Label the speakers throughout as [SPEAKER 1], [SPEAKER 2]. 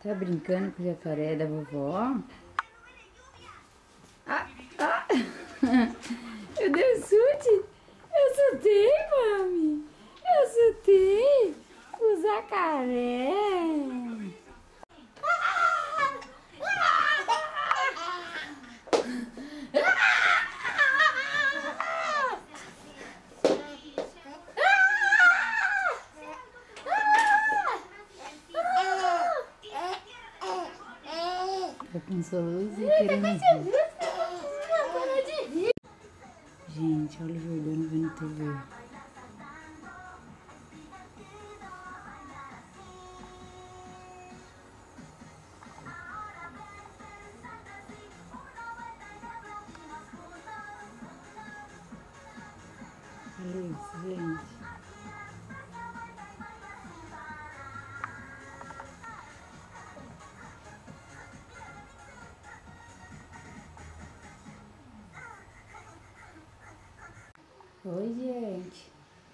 [SPEAKER 1] Tá brincando com o jacaré da vovó? Ah, ah. Eu dei um chute. Eu chutei, mami. Eu chutei o jacaré. Tá com soluço e querendo rir. Gente, olha o Jordano vendo TV. Olha isso, gente. Oi, gente.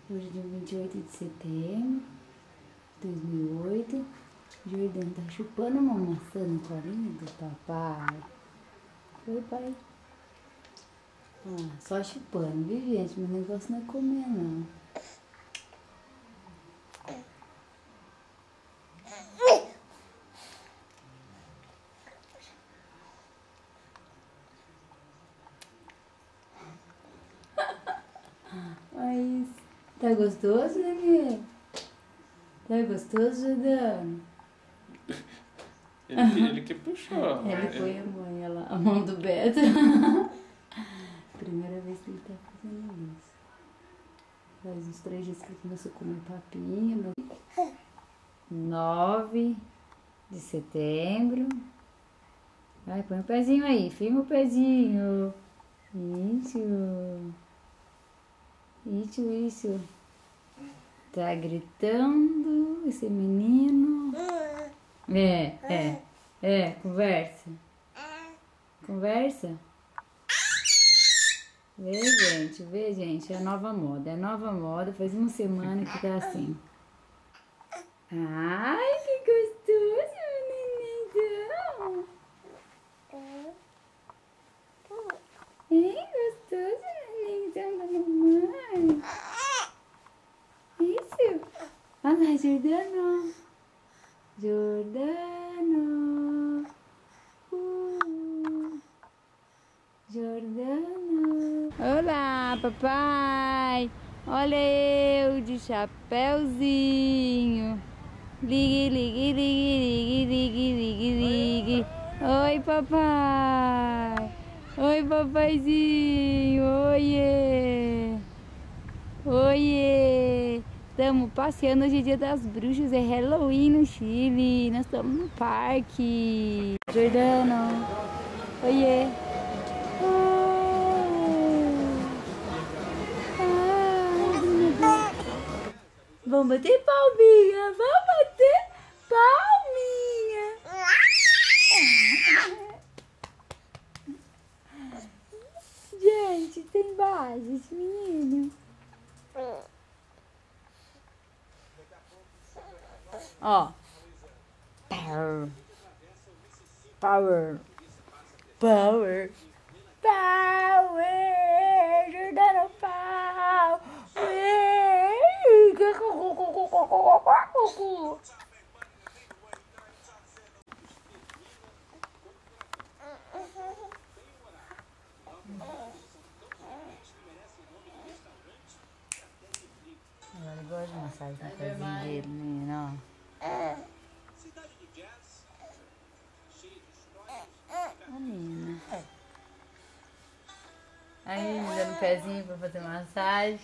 [SPEAKER 1] Hoje é dia 28 de setembro de 2008. Jordano tá chupando uma maçã no colinho do papai. Oi, pai. Ah, só chupando, viu, gente? Meu negócio não é comer, não. Mas tá gostoso, né, Tá gostoso, Jordano?
[SPEAKER 2] Ele que puxou.
[SPEAKER 1] Ele foi a mão do Beto. Primeira vez que ele tá fazendo isso. Faz uns 3 dias que ele começou a comer papinha. 9 de setembro. Vai, põe o pezinho aí, firma o pezinho. Isso. Isso. Tá gritando esse menino. Conversa. Conversa. Vê, gente, é a nova moda, faz uma semana que tá assim. Ai, que gostoso, neném. Gostoso, neném da mamãe. Isso. Olha lá, Jordano. Jordano. Olá, papai. Olha eu de chapéuzinho. Ligue. Oi, papai. Oi, papaizinho. Oiê. Estamos passeando, hoje é dia das bruxas, é Halloween no Chile. Nós estamos no parque. Jordano. Oiê. Vamos bater palminha. Gente, tem base esse menino. Ó. Power. Jordano, power. Ele gosta de massagem no pezinho dele, menino, ó. Menina. Aí, me dando pezinho pra fazer massagem.